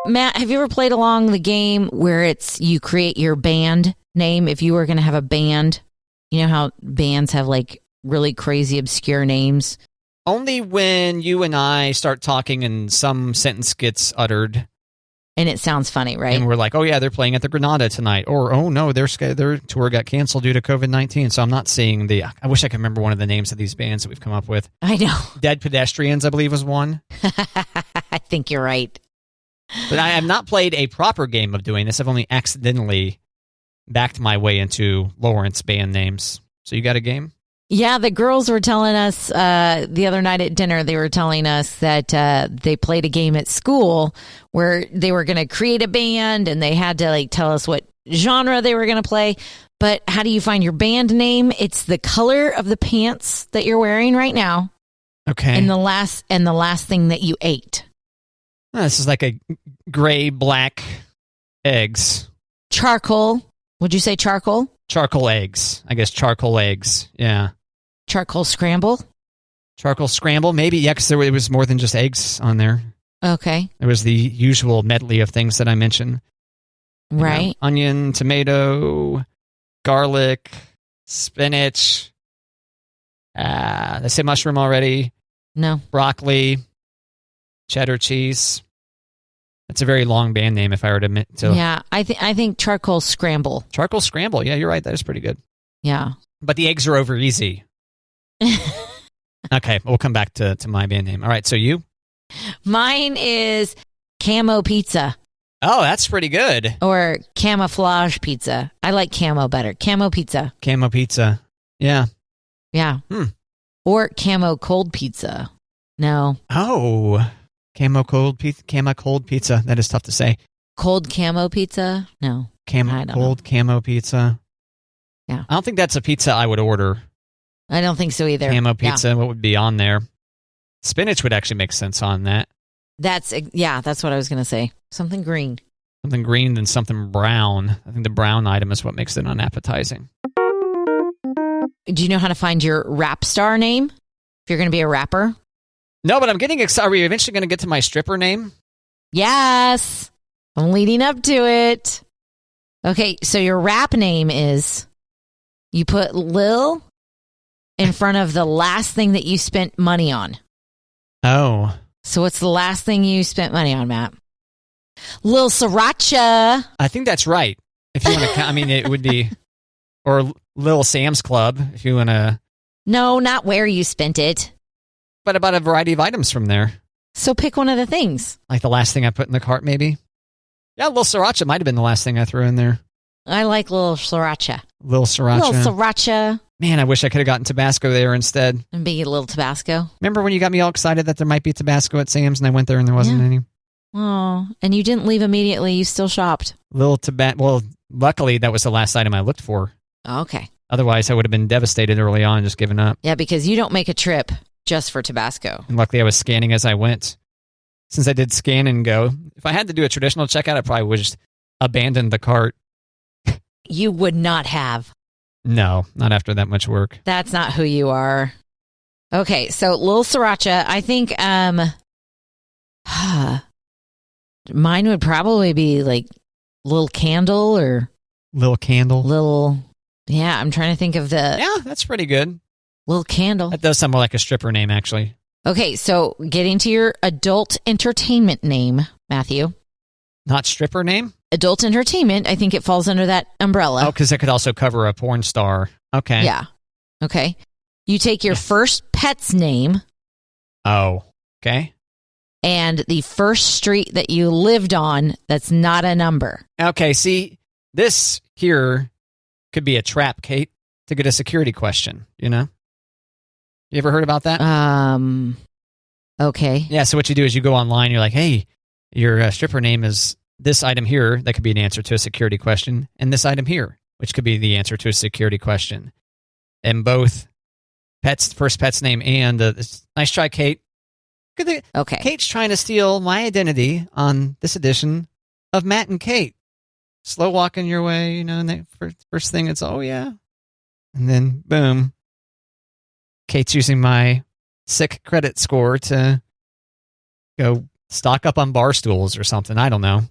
Matt, have you ever played along the game where you create your band name if you were going to have a band? You know how bands have like really crazy obscure names? Only when you and I start talking and some sentence gets uttered. And it sounds funny, right? And we're like, oh, yeah, they're playing at the Granada tonight. Or, oh, no, their tour got canceled due to COVID-19. So I'm not seeing I wish I could remember one of the names of these bands that we've come up with. I know. Dead Pedestrians, I believe, was one. I think you're right. But I have not played a proper game of doing this. I've only accidentally backed my way into Lawrence band names. So you got a game? Yeah, the girls were telling us the other night at dinner, they were telling us that they played a game at school where they were going to create a band and they had to like tell us what genre they were going to play. But how do you find your band name? It's the color of the pants that you're wearing right now. Okay. And the last thing that you ate. Oh, this is like a gray, black eggs. Charcoal. Would you say charcoal? Charcoal eggs. I guess charcoal eggs. Yeah. Charcoal scramble? Charcoal scramble, maybe. Yeah, because it was more than just eggs on there. Okay. There was the usual medley of things that I mentioned. Right. You know, onion, tomato, garlic, spinach. Did I say mushroom already? No. Broccoli, cheddar cheese. That's a very long band name if I were to admit to. Yeah, I think charcoal scramble. Charcoal scramble. Yeah, you're right. That is pretty good. Yeah. But the eggs are over easy. Okay, we'll come back to my band name. All right, so you? Mine is Camo Pizza. Oh, that's pretty good. Or Camouflage Pizza. I like Camo better. Camo Pizza. Camo Pizza. Yeah. Yeah. Or Camo Cold Pizza. No. Oh, Camo Cold Pizza. That is tough to say. Cold Camo Pizza? No. Camo Pizza. Yeah. I don't think that's a pizza I would order. I don't think so either. Camo Pizza, what would be on there? Spinach would actually make sense on that. That's what I was going to say. Something green. Something green than something brown. I think the brown item is what makes it unappetizing. Do you know how to find your rap star name? If you're going to be a rapper? No, but I'm getting excited. Are we eventually going to get to my stripper name? Yes. I'm leading up to it. Okay, so your rap name is, you put Lil in front of the last thing that you spent money on. Oh. So what's the last thing you spent money on, Matt? Lil Sriracha. I think that's right. If you want to, I mean, it would be, or Lil Sam's Club, if you want to. No, not where you spent it. But about a variety of items from there. So pick one of the things. Like the last thing I put in the cart, maybe? Yeah, Lil Sriracha might have been the last thing I threw in there. I like Lil Sriracha. Lil Sriracha. Lil Sriracha. Man, I wish I could have gotten Tabasco there instead. And be a little Tabasco. Remember when you got me all excited that there might be Tabasco at Sam's and I went there and there wasn't any? Oh, and you didn't leave immediately. You still shopped. Well, luckily that was the last item I looked for. Okay. Otherwise, I would have been devastated early on and just given up. Yeah, because you don't make a trip just for Tabasco. And luckily I was scanning as I went. Since I did scan and go, if I had to do a traditional checkout, I probably would just abandon the cart. You would not have. No, not after that much work. That's not who you are. Okay, so Lil Sriracha, I think mine would probably be like Lil Candle or Lil Candle. I'm trying to think of the. Yeah, that's pretty good. Lil Candle. That does sound more like a stripper name, actually. Okay, so getting to your adult entertainment name, Matthew. Not stripper name? Adult entertainment, I think it falls under that umbrella. Oh, because it could also cover a porn star. Okay. Yeah. Okay. You take your first pet's name. Oh, okay. And the first street that you lived on that's not a number. Okay, see, this here could be a trap, Kate, to get a security question, you know? You ever heard about that? Okay. Yeah, so what you do is you go online, you're like, hey, your stripper name is this item here. That could be an answer to a security question. And this item here, which could be the answer to a security question. And both first pet's name and nice try, Kate. Okay. Kate's trying to steal my identity on this edition of Matt and Kate. Slow walking your way, you know, and the first thing it's, oh, yeah. And then, boom. Kate's using my sick credit score to go stock up on bar stools or something. I don't know.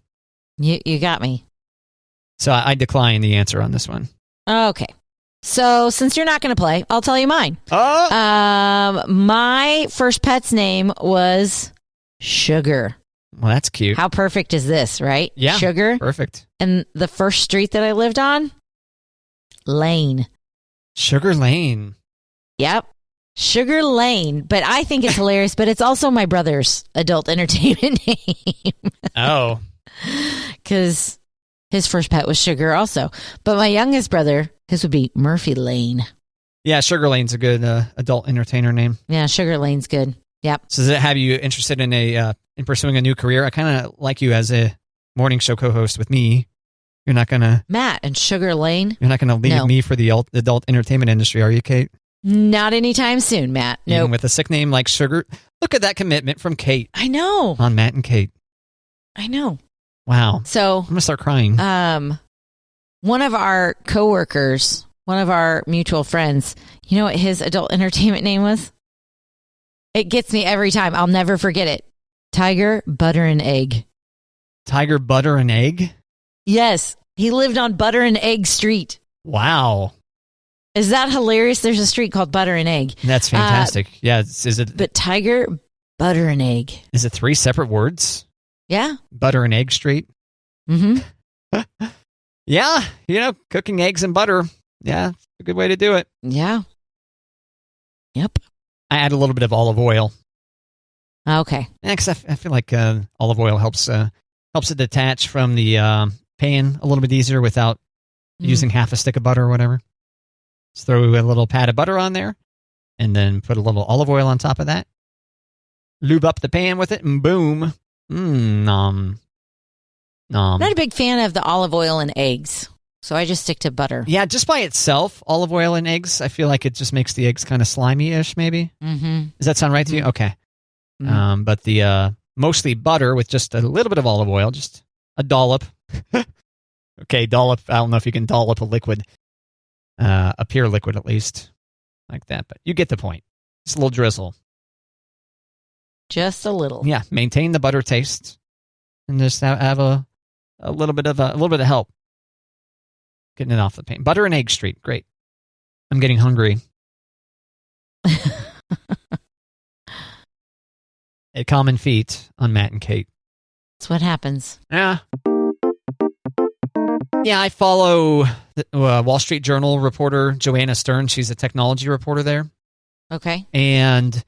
You got me. So I decline the answer on this one. Okay. So since you're not going to play, I'll tell you mine. Oh! My first pet's name was Sugar. Well, that's cute. How perfect is this, right? Yeah. Sugar. Perfect. And the first street that I lived on? Lane. Sugar Lane. Yep. Sugar Lane. But I think it's hilarious, but it's also my brother's adult entertainment name. Oh. Because his first pet was Sugar also. But my youngest brother, his would be Murphy Lane. Yeah, Sugar Lane's a good adult entertainer name. Yeah, Sugar Lane's good. Yep. So does it have you interested in in pursuing a new career? I kind of like you as a morning show co-host with me. You're not gonna Matt and Sugar Lane. You're not gonna leave me for the adult entertainment industry, are you, Kate? Not anytime soon, Matt. No. Even with a sick name like Sugar. Look at that commitment from Kate. I know. On Matt and Kate. I know. Wow. So I'm gonna start crying. One of our coworkers, one of our mutual friends, you know what his adult entertainment name was? It gets me every time. I'll never forget it. Tiger, Butter, and Egg. Tiger, Butter, and Egg? Yes. He lived on Butter and Egg Street. Wow. Is that hilarious? There's a street called Butter and Egg. That's fantastic. Yeah. Is it? But Tiger, Butter, and Egg. Is it 3 separate words? Yeah. Butter and Egg Street? Mm-hmm. Yeah. Cooking eggs and butter. Yeah. It's a good way to do it. Yeah. Yep. I add a little bit of olive oil. Okay. Yeah, because I feel like olive oil helps it detach from the pan a little bit easier without using half a stick of butter or whatever. Just throw a little pat of butter on there, and then put a little olive oil on top of that. Lube up the pan with it, and boom. Nom. I'm not a big fan of the olive oil and eggs, so I just stick to butter. Yeah, just by itself, olive oil and eggs, I feel like it just makes the eggs kind of slimy-ish, maybe. Mm-hmm. Does that sound right to you? Okay. Mm-hmm. But the mostly butter with just a little bit of olive oil, just a dollop. Okay, dollop. I don't know if you can dollop a liquid, a pure liquid at least, like that. But you get the point. Just a little drizzle. Just a little. Yeah, maintain the butter taste, and just have a little bit of help getting it off the pan. Butter and Egg Street, great. I'm getting hungry. A common feat on Matt and Kate. That's what happens. Yeah. Yeah, I follow the Wall Street Journal reporter Joanna Stern. She's a technology reporter there. Okay. And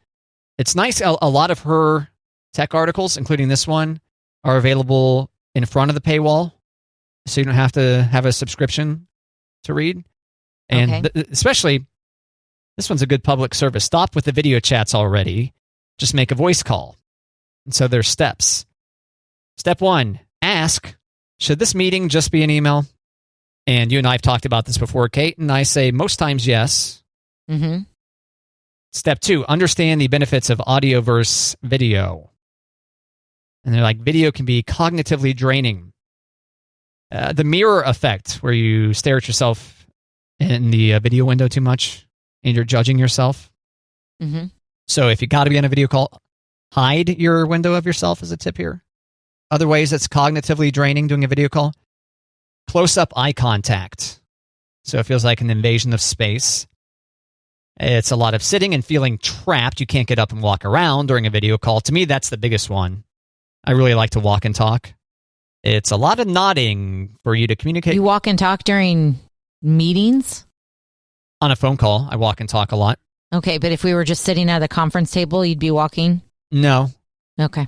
it's nice. A lot of her tech articles, including this one, are available in front of the paywall, so you don't have to have a subscription to read. And especially, this one's a good public service. Stop with the video chats already. Just make a voice call. And so there's steps. Step 1, ask, should this meeting just be an email? And you and I have talked about this before, Kate, and I say most times yes. Mm-hmm. Step 2, understand the benefits of audio versus video. And they're like, video can be cognitively draining. The mirror effect, where you stare at yourself in the video window too much and you're judging yourself. Mm-hmm. So if you got to be on a video call, hide your window of yourself as a tip here. Other ways that's cognitively draining doing a video call. Close-up eye contact. So it feels like an invasion of space. It's a lot of sitting and feeling trapped. You can't get up and walk around during a video call. To me, that's the biggest one. I really like to walk and talk. It's a lot of nodding for you to communicate. You walk and talk during meetings? On a phone call, I walk and talk a lot. Okay, but if we were just sitting at the conference table, you'd be walking? No. Okay.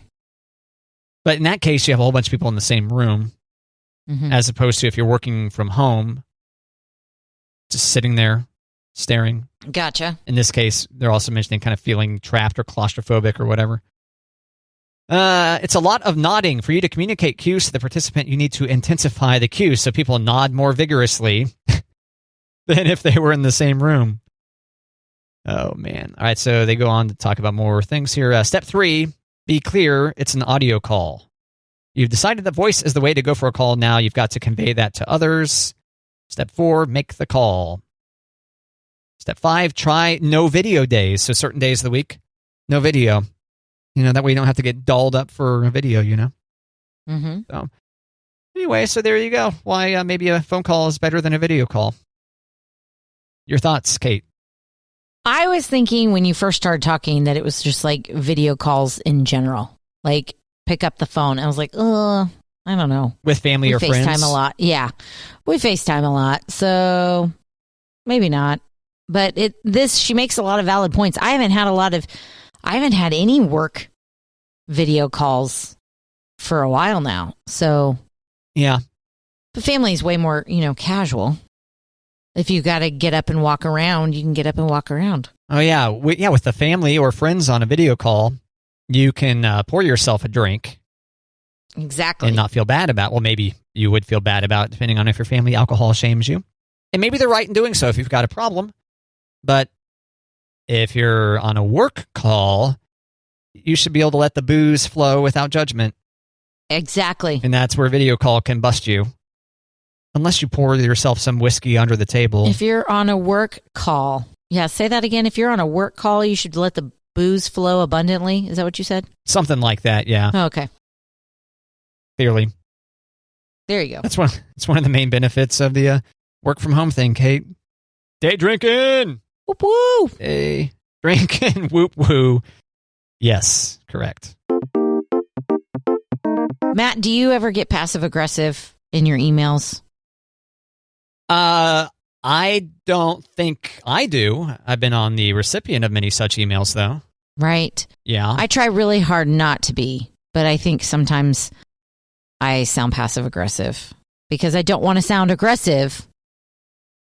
But in that case, you have a whole bunch of people in the same room, as opposed to if you're working from home, just sitting there, staring. Gotcha. In this case, they're also mentioning kind of feeling trapped or claustrophobic or whatever. It's a lot of nodding. For you to communicate cues to the participant, you need to intensify the cue so people nod more vigorously than if they were in the same room. Oh, man. All right, so they go on to talk about more things here. Step 3, be clear, it's an audio call. You've decided that voice is the way to go for a call. Now you've got to convey that to others. Step 4, make the call. Step 5, try no video days. So certain days of the week, no video. That way you don't have to get dolled up for a video, Mm-hmm. So anyway, so there you go. Why maybe a phone call is better than a video call. Your thoughts, Kate? I was thinking when you first started talking that it was just like video calls in general. Like pick up the phone. I was like, I don't know. With family or friends? FaceTime a lot. Yeah. We FaceTime a lot. So maybe not. But she makes a lot of valid points. I haven't had any work video calls for a while now. So yeah. The family is way more, casual. If you got to get up and walk around, you can get up and walk around. Oh, yeah. With the family or friends on a video call, you can pour yourself a drink. Exactly. And not feel bad about. Well, maybe you would feel bad about, depending on if your family alcohol shames you. And maybe they're right in doing so if you've got a problem. But if you're on a work call, you should be able to let the booze flow without judgment. Exactly. And that's where video call can bust you. Unless you pour yourself some whiskey under the table. If you're on a work call. Yeah, say that again. If you're on a work call, you should let the booze flow abundantly. Is that what you said? Something like that, yeah. Oh, okay. Clearly. There you go. That's one of the main benefits of the work from home thing, Kate. Day drinking! Whoop woo! Day drinking, whoop woo. Yes, correct. Matt, do you ever get passive aggressive in your emails? I don't think I do. I've been on the recipient of many such emails, though. Right. Yeah. I try really hard not to be, but I think sometimes I sound passive aggressive because I don't want to sound aggressive.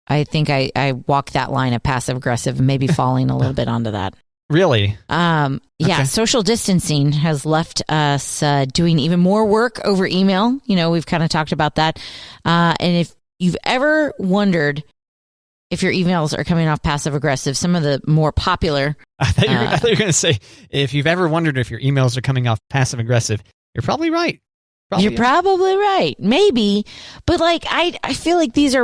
I think I walk that line of passive aggressive and maybe falling a little bit onto that. Really? Yeah. Okay. Social distancing has left us doing even more work over email. We've kind of talked about that. And if you've ever wondered if your emails are coming off passive aggressive, some of the more popular. I thought you were going to say, if you've ever wondered if your emails are coming off passive aggressive, you're probably right. You're probably right. Maybe. But I feel like these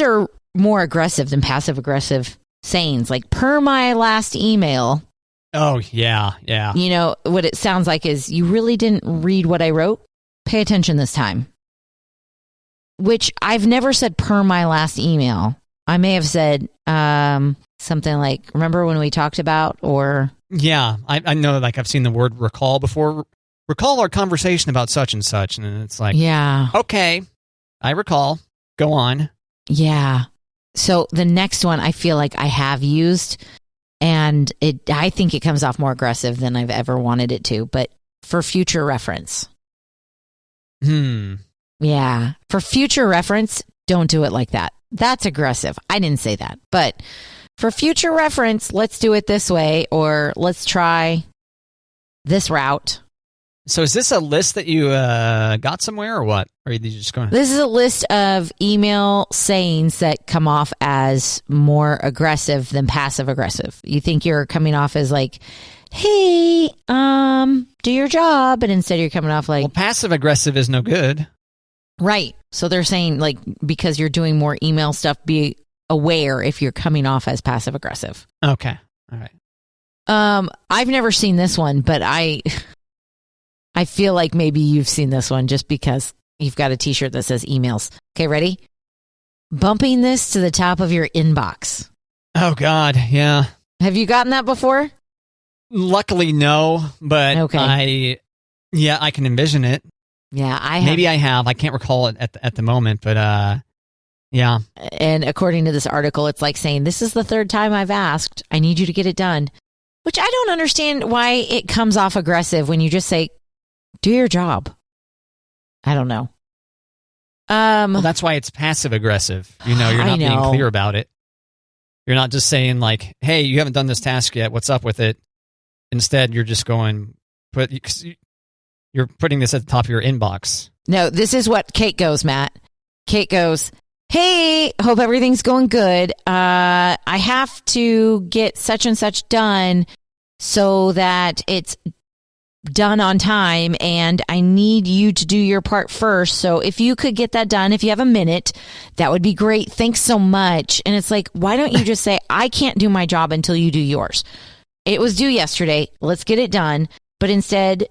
are more aggressive than passive aggressive sayings. Like, per my last email. Oh, yeah. Yeah. What it sounds like is you really didn't read what I wrote. Pay attention this time. Which I've never said per my last email. I may have said something like, remember when we talked about, or... Yeah, I know, I've seen the word recall before. Recall our conversation about such and such. And it's like, yeah, okay, I recall. Go on. Yeah. So the next one I feel like I have used, and I think it comes off more aggressive than I've ever wanted it to, but for future reference. Yeah. For future reference, don't do it like that. That's aggressive. I didn't say that. But for future reference, let's do it this way, or let's try this route. So is this a list that you got somewhere, or what? Or are you just going? This is a list of email sayings that come off as more aggressive than passive aggressive. You think you're coming off as like, hey, do your job. And instead you're coming off like... Well, passive aggressive is no good. Right. So they're saying, like, because you're doing more email stuff, be aware if you're coming off as passive aggressive. Okay. All right. I've never seen this one, but I feel like maybe you've seen this one just because you've got a t-shirt that says emails. Okay, ready? Bumping this to the top of your inbox. Oh, God. Yeah. Have you gotten that before? Luckily, no, but okay. I can envision it. Yeah, I have. Maybe I have. I can't recall it at the moment, but yeah. And according to this article, it's like saying, this is the third time I've asked. I need you to get it done. Which I don't understand why it comes off aggressive when you just say, do your job. I don't know. Well, that's why it's passive aggressive. You're not being clear about it. You're not just saying like, hey, you haven't done this task yet. What's up with it? Instead, you're just going, you're putting this at the top of your inbox. No, this is what Kate goes, Matt. Kate goes, hey, hope everything's going good. I have to get such and such done so that it's done on time, and I need you to do your part first. So if you could get that done, if you have a minute, that would be great. Thanks so much. And it's like, why don't you just say, I can't do my job until you do yours? it was due yesterday. Let's get it done. But instead,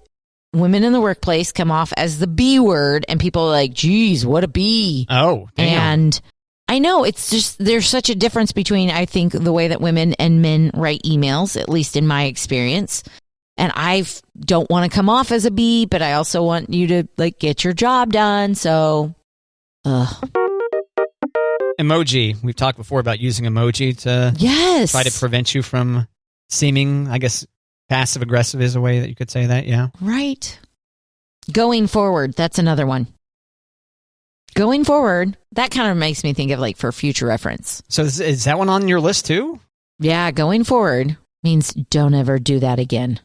women in the workplace come off as the B word, and people are like, geez, what a B. Oh, damn. And I know it's just, there's such a difference between, I think, the way that women and men write emails, at least in my experience. And I don't want to come off as a B, but I also want you to like get your job done. So, Emoji. We've talked before about using emoji to try to prevent you from seeming, I guess, passive aggressive is a way that you could say that. Yeah. Right. Going forward. That's another one. Going forward. That kind of makes me think of like for future reference. So is that one on your list too? Yeah. Going forward means don't ever do that again.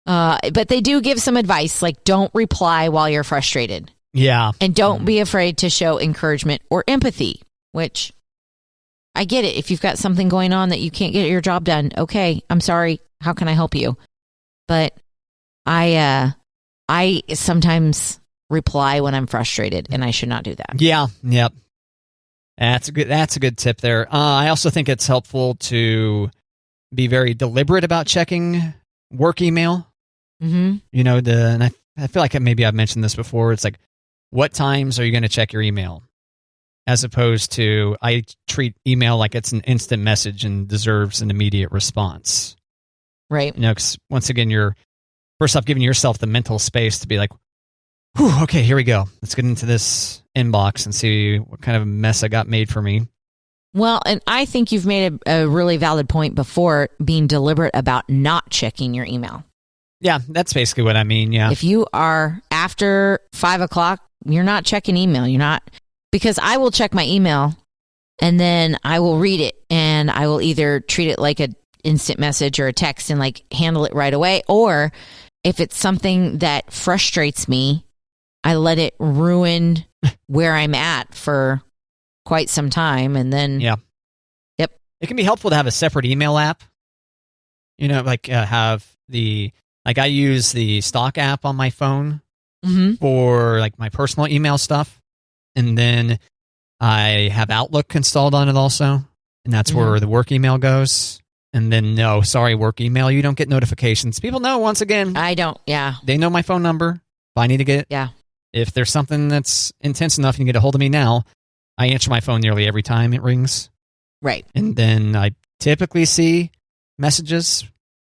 But they do give some advice, like don't reply while you're frustrated. Yeah. And don't be afraid to show encouragement or empathy, which I get it. If you've got something going on that you can't get your job done, okay, I'm sorry. How can I help you? But I sometimes reply when I'm frustrated, and I should not do that. Yeah. Yep. That's a good tip there. I also think it's helpful to be very deliberate about checking work email. Mm-hmm. You know, and I feel like maybe I've mentioned this before. It's like, what times are you going to check your email? As opposed to, I treat email like it's an instant message and deserves an immediate response. Right. You know, because once again, you're first off giving yourself the mental space to be like, whew, okay, here we go. Let's get into this inbox and see what kind of mess I got made for me. Well, and I think you've made a really valid point before, being deliberate about not checking your email. Yeah, that's basically what I mean. Yeah. If you are after 5 o'clock, you're not checking email. You're not, because I will check my email and then I will read it, and I will either treat it like an instant message or a text and like handle it right away. Or if it's something that frustrates me, I let it ruin where I'm at for quite some time. And then, yeah. Yep. It can be helpful to have a separate email app. You know, like have I use the stock app on my phone for like my personal email stuff. And then I have Outlook installed on it also. And that's where the work email goes. And then, no, sorry, work email, you don't get notifications. People know, once again. I don't, yeah. They know my phone number. If I need to get it. Yeah. If there's something that's intense enough and you get a hold of me now, I answer my phone nearly every time it rings. Right. And then I typically see messages,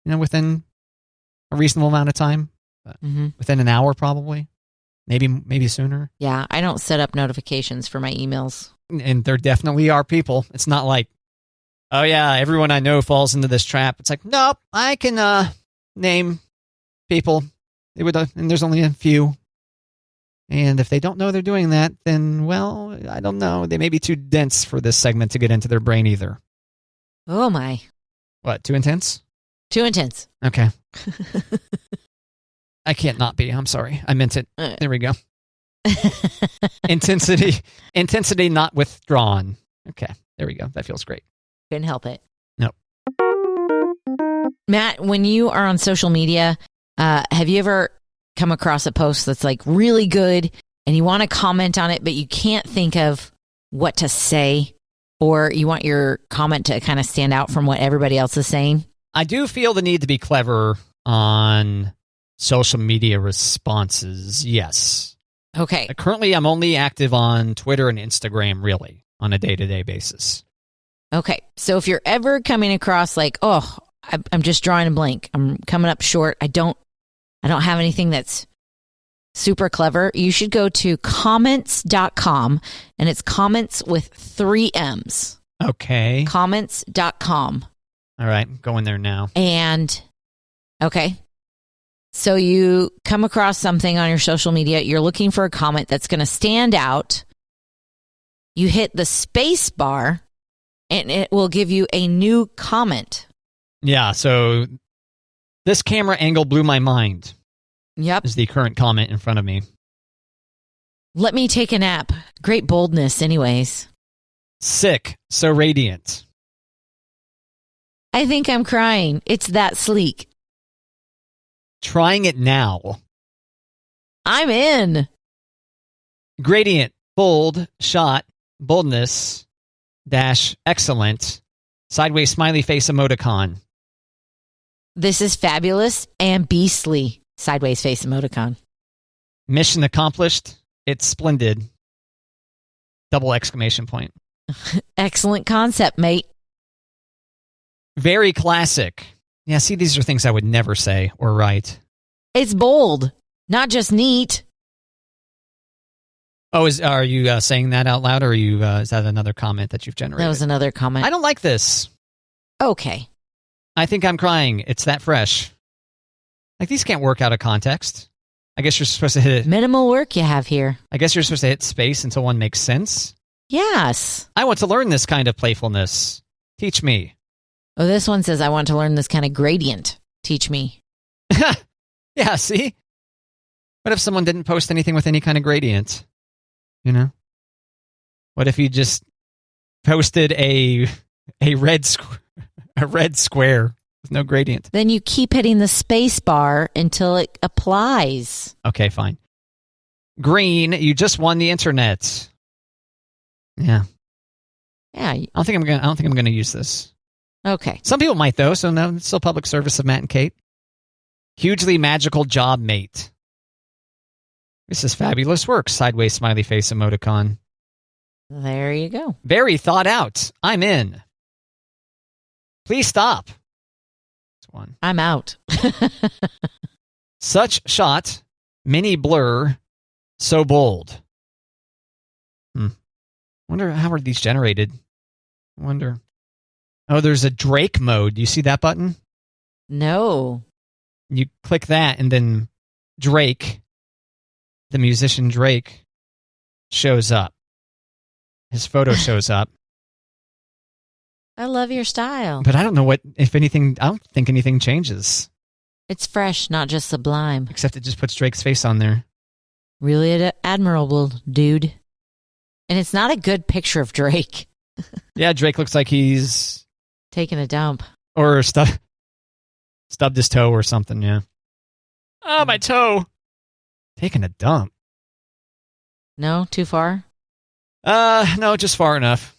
you know, within a reasonable amount of time, within an hour probably, maybe sooner. Yeah, I don't set up notifications for my emails. And there definitely are people. It's not like, oh yeah, everyone I know falls into this trap. It's like, nope, I can name people. And there's only a few. And if they don't know they're doing that, then, well, I don't know. They may be too dense for this segment to get into their brain either. Oh, my. What, too intense? Too intense. Okay. I can't not be. I'm sorry. I meant it. There we go. Intensity not withdrawn. Okay. There we go. That feels great. Couldn't help it. Nope. Matt, when you are on social media, have you ever come across a post that's like really good and you want to comment on it, but you can't think of what to say, or you want your comment to kind of stand out from what everybody else is saying? I do feel the need to be clever on social media responses. Yes. Okay. Currently, I'm only active on Twitter and Instagram, really, on a day-to-day basis. Okay. So if you're ever coming across like, oh, I'm just drawing a blank, I'm coming up short, I don't have anything that's super clever, you should go to comments.com, and it's comments with 3 M's. Okay. Comments.com. All right. I'm going there now. And, okay. So you come across something on your social media, you're looking for a comment that's going to stand out. You hit the space bar, and it will give you a new comment. Yeah. So this camera angle blew my mind. Yep. Is the current comment in front of me. Let me take a nap. Great boldness, anyways. Sick. So radiant. I think I'm crying. It's that sleek. Trying it now. I'm in. Gradient. Bold. Shot. Boldness. Dash. Excellent. Sideways smiley face emoticon. This is fabulous and beastly. Sideways face emoticon. Mission accomplished. It's splendid. Double exclamation point. Excellent concept, mate. Very classic. Yeah, see, these are things I would never say or write. It's bold, not just neat. Oh, are you saying that out loud, or is that another comment that you've generated? That was another comment. I don't like this. Okay. I think I'm crying. It's that fresh. Like, these can't work out of context. I guess you're supposed to hit it. Minimal work you have here. I guess you're supposed to hit space until one makes sense. Yes. I want to learn this kind of playfulness. Teach me. Oh, this one says, I want to learn this kind of gradient. Teach me. Yeah, see? What if someone didn't post anything with any kind of gradient? You know? What if you just posted a red square with no gradient? Then you keep hitting the space bar until it applies. Okay, fine. Green, you just won the internet. Yeah. Yeah. I don't think I'm gonna use this. Okay. Some people might though, so no, it's still public service of Matt and Kate. Hugely magical job, mate. This is fabulous work. Sideways smiley face emoticon. There you go. Very thought out. I'm in. Please stop. That's one. I'm out. Such shot. Mini blur. So bold. Wonder how are these generated? Wonder. Oh, there's a Drake mode. Do you see that button? No. You click that, and then Drake, the musician Drake, shows up. His photo shows up. I love your style. But I don't know if anything, I don't think anything changes. It's fresh, not just sublime. Except it just puts Drake's face on there. Really admirable, dude. And it's not a good picture of Drake. Yeah, Drake looks like he's taking a dump. Or stubbed his toe or something, yeah. Oh, my toe. Taking a dump. No, too far? No, just far enough.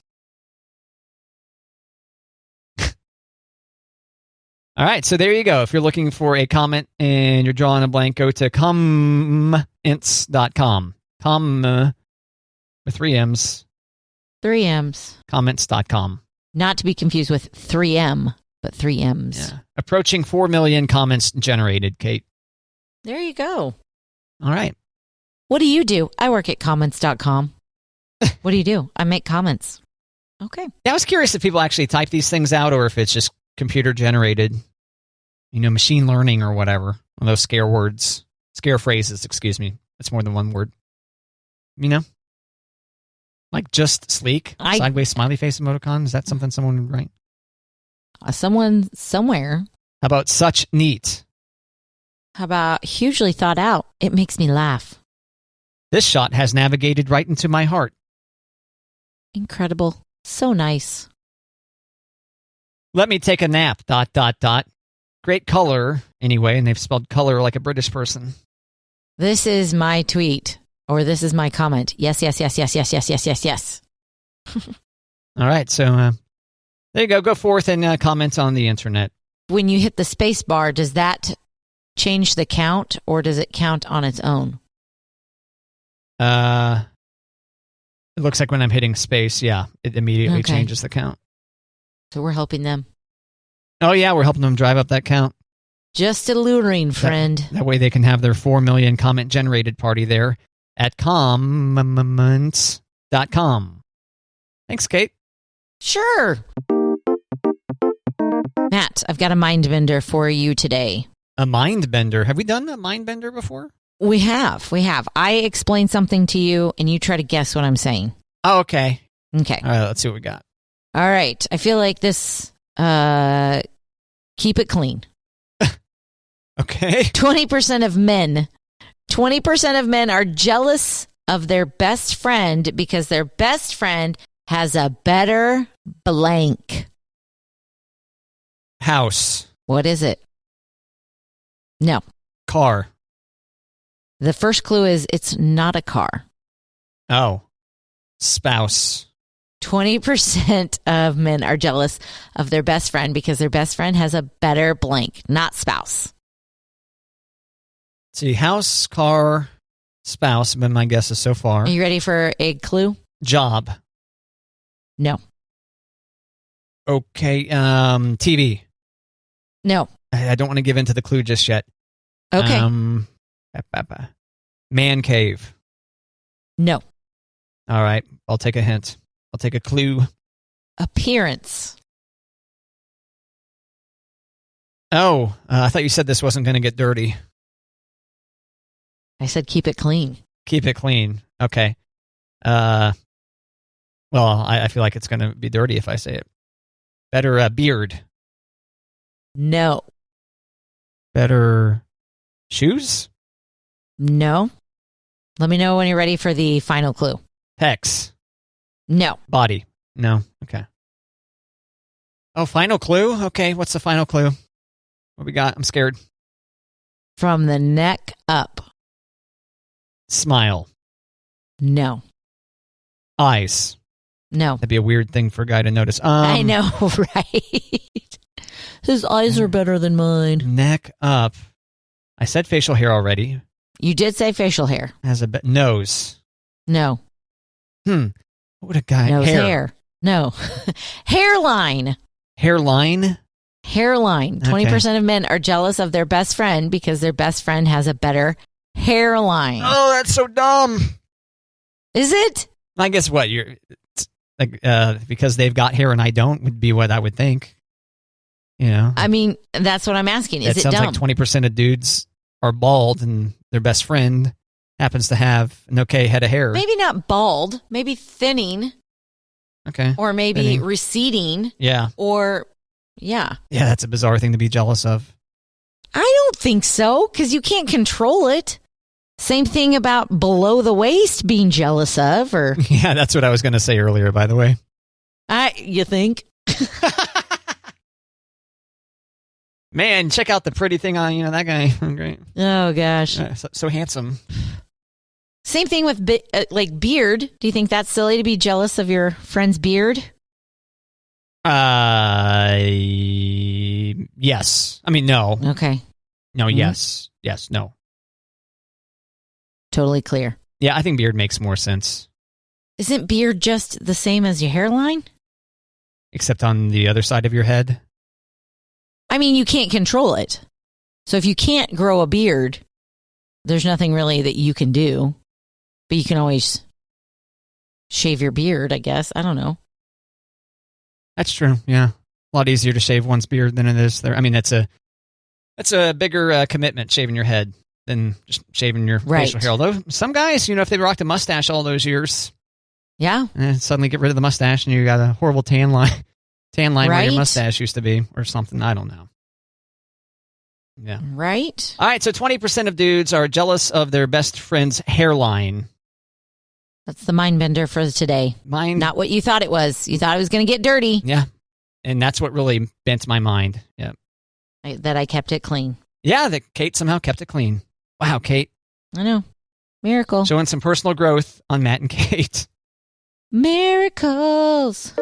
All right, so there you go. If you're looking for a comment and you're drawing a blank, go to comments.com. With 3 M's. 3 M's. Comments.com. Not to be confused with 3M, but 3 M's. Yeah. Approaching 4 million comments generated, Kate. There you go. All right. What do you do? I work at comments.com. What do you do? I make comments. Okay. Yeah, I was curious if people actually type these things out or if it's just computer generated, machine learning or whatever. One of those scare phrases, excuse me. That's more than one word. Like just sleek, sideways smiley face emoticon. Is that something someone would write? Someone somewhere. How about such neat? How about hugely thought out? It makes me laugh. This shot has navigated right into my heart. Incredible. So nice. Let me take a nap, ... Great color, anyway, and they've spelled color like a British person. This is my tweet, or this is my comment. Yes, yes, yes, yes, yes, yes, yes, yes, yes. All right, so there you go. Go forth and comment on the internet. When you hit the space bar, does that change the count, or does it count on its own? It looks like when I'm hitting space, yeah, it immediately changes the count. So we're helping them. Oh, yeah, we're helping them drive up that count. Just alluring, friend. That way they can have their 4 million comment generated party there at comments.com. Thanks, Kate. Sure. Matt, I've got a mind bender for you today. A mind bender? Have we done a mind bender before? We have. I explain something to you, and you try to guess what I'm saying. Oh, okay. Okay. All right, let's see what we got. All right. I feel like this, keep it clean. Okay. 20% of men are jealous of their best friend because their best friend has a better blank. House. What is it? No. Car. The first clue is it's not a car. Oh. Spouse. 20% of men are jealous of their best friend because their best friend has a better blank, not spouse. See, house, car, spouse have been my guesses so far. Are you ready for a clue? Job. No. Okay. TV. No. I don't want to give in to the clue just yet. Okay. Man cave. No. All right. I'll take a hint. I'll take a clue. Appearance. Oh, I thought you said this wasn't going to get dirty. I said keep it clean. Keep it clean. Okay. Well, I feel like it's going to be dirty if I say it. Better beard. No. Better shoes? No. Let me know when you're ready for the final clue. Pecs. No. Body. No. Okay. Oh, final clue? Okay, what's the final clue? What we got? I'm scared. From the neck up. Smile. No. Eyes. No. That'd be a weird thing for a guy to notice. I know, right? His eyes are better than mine. Neck up. I said facial hair already. You did say facial hair. Has a nose. No. What would a guy... Nose hair. No. Hairline. Hairline? Hairline. 20% of men are jealous of their best friend because their best friend has a better hairline. Oh, that's so dumb. Is it? I guess what? Because they've got hair and I don't would be what I would think. You know? I mean, that's what I'm asking. Is it dumb? It sounds like 20% of dudes are bald and their best friend happens to have an okay head of hair. Maybe not bald. Maybe thinning. Okay. Or maybe thinning. receding. Yeah. Or, yeah. Yeah, that's a bizarre thing to be jealous of. I don't think so, because you can't control it. Same thing about below the waist being jealous of, or... Yeah, that's what I was going to say earlier, by the way. You think? Man, check out the pretty thing on, that guy. Great. Oh, gosh. So handsome. Same thing with, beard. Do you think that's silly to be jealous of your friend's beard? Yes. I mean, no. Okay. No, yes. Yes, no. Totally clear. Yeah, I think beard makes more sense. Isn't beard just the same as your hairline? Except on the other side of your head? I mean, you can't control it. So if you can't grow a beard, there's nothing really that you can do. But you can always shave your beard, I guess. I don't know. That's true, yeah. A lot easier to shave one's beard than it is there. I mean, that's a bigger commitment, shaving your head, than just shaving your facial hair. Although some guys, if they rocked a mustache all those years, yeah, and suddenly get rid of the mustache and you got a horrible tan line where your mustache used to be, or something. I don't know. Yeah. Right. All right. So 20% of dudes are jealous of their best friend's hairline. That's the mind bender for today. Not what you thought it was. You thought it was going to get dirty. Yeah. And that's what really bent my mind. Yeah. That I kept it clean. Yeah. That Kate somehow kept it clean. Wow, Kate. I know. Miracle. Showing some personal growth on Matt and Kate. Miracles.